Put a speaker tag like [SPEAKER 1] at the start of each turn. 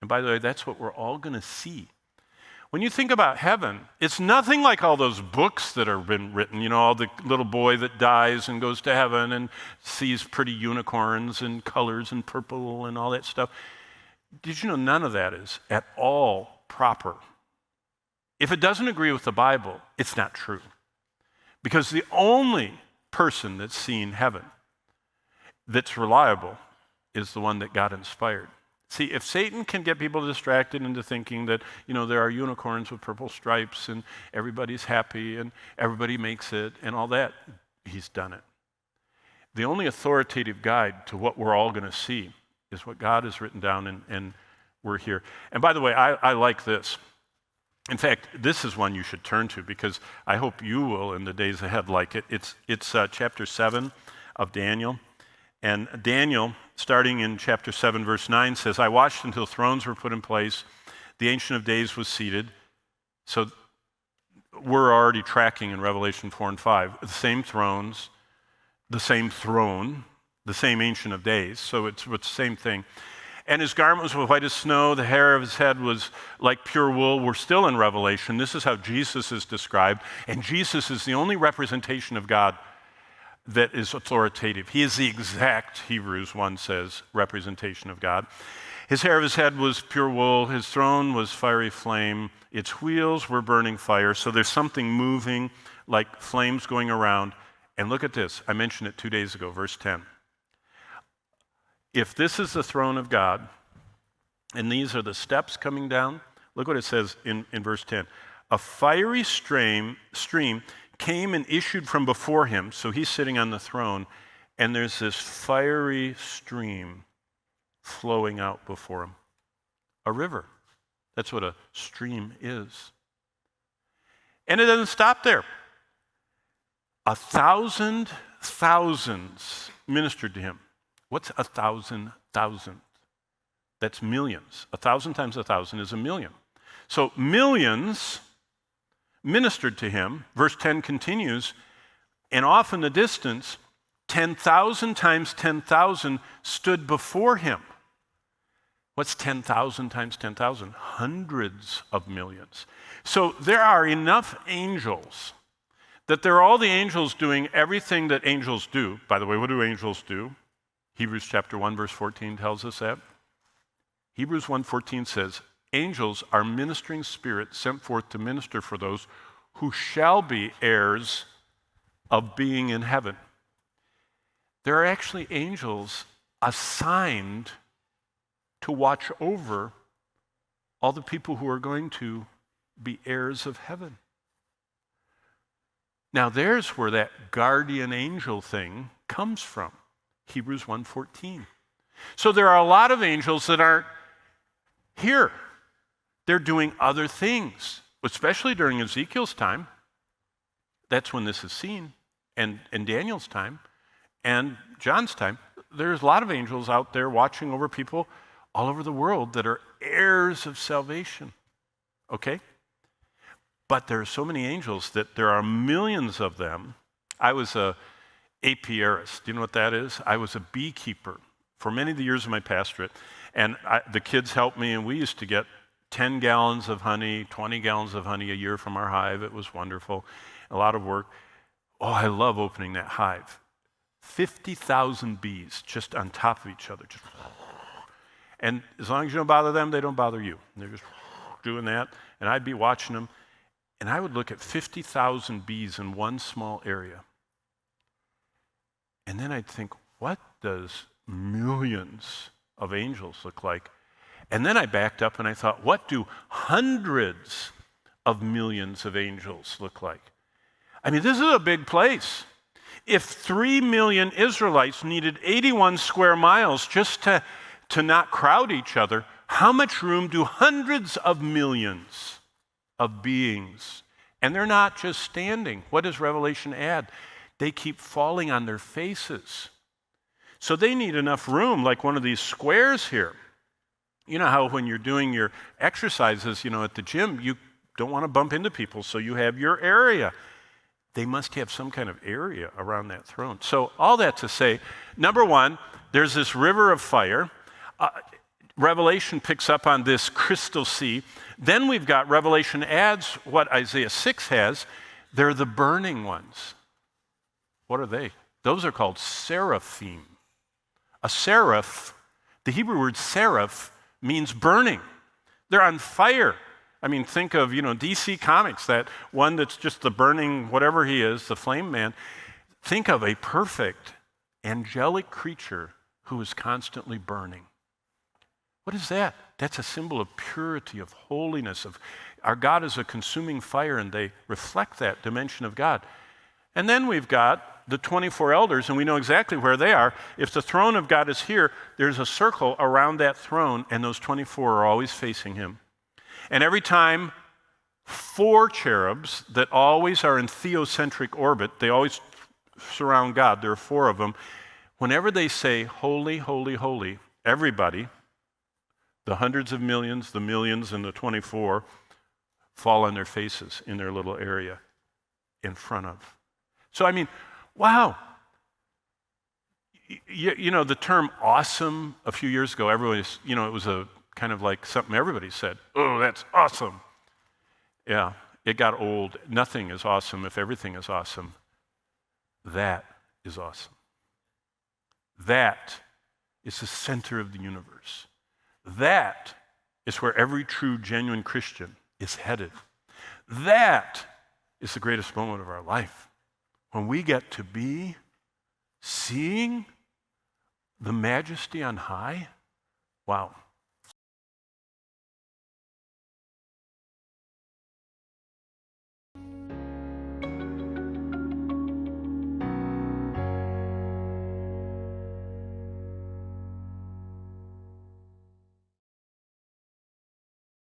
[SPEAKER 1] And by the way, that's what we're all going to see. When you think about heaven, it's nothing like all those books that have been written, all the little boy that dies and goes to heaven and sees pretty unicorns and colors and purple and all that stuff. Did you know none of that is at all proper? If it doesn't agree with the Bible, it's not true. Because the only person that's seen heaven that's reliable is the one that God inspired. See, if Satan can get people distracted into thinking that, there are unicorns with purple stripes and everybody's happy and everybody makes it and all that, he's done it. The only authoritative guide to what we're all going to see is what God has written down, and we're here. And by the way, I like this. In fact, this is one you should turn to because I hope you will in the days ahead like it. It's chapter 7 of Daniel. And Daniel, starting in chapter 7, verse 9, says, I watched until thrones were put in place. The Ancient of Days was seated. So we're already tracking in Revelation 4 and 5. The same thrones, the same throne, the same Ancient of Days. So it's the same thing. And his garment was white as snow. The hair of his head was like pure wool. We're still in Revelation. This is how Jesus is described. And Jesus is the only representation of God that is authoritative. He is the exact, Hebrews 1 says, representation of God. His hair of his head was pure wool. His throne was fiery flame. Its wheels were burning fire. So there's something moving like flames going around. And look at this. I mentioned it 2 days ago, verse 10. If this is the throne of God, and these are the steps coming down, look what it says in verse 10. A fiery stream came and issued from before him. So he's sitting on the throne, and there's this fiery stream flowing out before him. A river. That's what a stream is. And it doesn't stop there. 1,000 thousands ministered to him. What's 1,000 thousand? That's millions. 1,000 times 1,000 is a million. So millions ministered to him. Verse 10 continues, and off in the distance, 10,000 times 10,000 stood before him. What's 10,000 times 10,000? Hundreds of millions. So there are enough angels that there are all the angels doing everything that angels do. By the way, what do angels do? Hebrews chapter 1, verse 14 tells us that. Hebrews 1:14 says, angels are ministering spirits sent forth to minister for those who shall be heirs of being in heaven. There are actually angels assigned to watch over all the people who are going to be heirs of heaven. Now there's where that guardian angel thing comes from. Hebrews 1:14. So there are a lot of angels that aren't here. They're doing other things, especially during Ezekiel's time. That's when this is seen, and in Daniel's time, and John's time. There's a lot of angels out there watching over people all over the world that are heirs of salvation, okay? But there are so many angels that there are millions of them. I was a apiarist. Do you know what that is? I was a beekeeper for many of the years of my pastorate, and the kids helped me, and we used to get 10 gallons of honey, 20 gallons of honey a year from our hive. It was wonderful, a lot of work. Oh, I love opening that hive. 50,000 bees just on top of each other. And as long as you don't bother them, they don't bother you. They're just doing that, and I'd be watching them, and I would look at 50,000 bees in one small area. And then I'd think, what does millions of angels look like? And then I backed up and I thought, what do hundreds of millions of angels look like? I mean, this is a big place. If 3 million Israelites needed 81 square miles just to not crowd each other, how much room do hundreds of millions of beings? And they're not just standing. What does Revelation add? They keep falling on their faces. So they need enough room, like one of these squares here. You know how when you're doing your exercises, at the gym, you don't want to bump into people, so you have your area. They must have some kind of area around that throne. So all that to say, number one, there's this river of fire. Revelation picks up on this crystal sea. Then we've got Revelation adds what Isaiah 6 has. They're the burning ones. What are they? Those are called seraphim. A seraph, the Hebrew word seraph, means burning. They're on fire. I mean, think of, DC Comics, that one that's just the burning, whatever he is, the flame man. Think of a perfect, angelic creature who is constantly burning. What is that? That's a symbol of purity, of holiness, of our God is a consuming fire, and they reflect that dimension of God. And then we've got the 24 elders, and we know exactly where they are. If the throne of God is here, there's a circle around that throne, and those 24 are always facing him. And every time 4 cherubs that always are in theocentric orbit, they always surround God, there are 4 of them. Whenever they say, holy, holy, holy, everybody, the hundreds of millions, the millions, and the 24 fall on their faces in their little area in front of. So, I mean, wow. The term awesome a few years ago, everybody, it was a kind of like something everybody said. Oh, that's awesome. Yeah, it got old. Nothing is awesome if everything is awesome. That is awesome. That is the center of the universe. That is where every true, genuine Christian is headed. That is the greatest moment of our life. When we get to be seeing the majesty on high, wow.